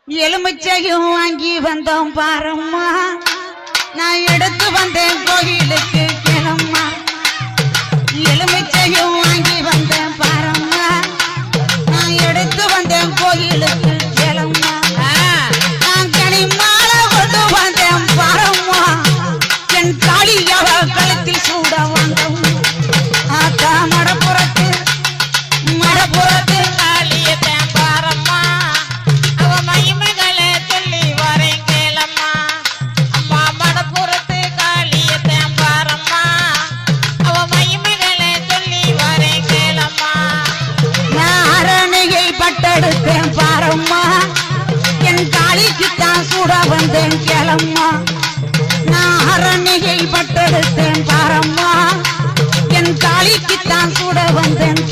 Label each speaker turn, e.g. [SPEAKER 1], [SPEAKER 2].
[SPEAKER 1] எலுமிச்சையும் வாங்கி வந்தோம் பாரம்மா, நான் எடுத்து வந்தேன் கோயிலுக்கு கிளம்மா. எலுமிச்சையும் வாங்கி வந்தேன் பாரம்மா, நான் எடுத்து வந்தேன் கோயிலுக்கு கிளம்மா. நான் கனிமாலை கொண்டு வந்தேன் பாரம்மா, என் காளியாவ கழுத்தில் சூட வந்தோம். ஆத்தா மடப்புறத்து மடப்புறத்து
[SPEAKER 2] காளியத்தேன் பாரம்மா, அவ மகிமைகளை சொல்லி வரேன் கேளம்மா. அம்மா மடப்புறத்து காளியத்தேன் பாரம்மா, அவ மகிமைகளை சொல்லி வரேன் கேளம்மா.
[SPEAKER 1] நான் அரணையை பட்டெடுத்தேன் பாரம்மா, என் காளிக்குத்தான் சூட வந்தேன் கேளம்மா. நான் அரணையை பட்டெடுத்தேன் பாரம்மா, என் காளிக்குத்தான் சூட வந்தேன்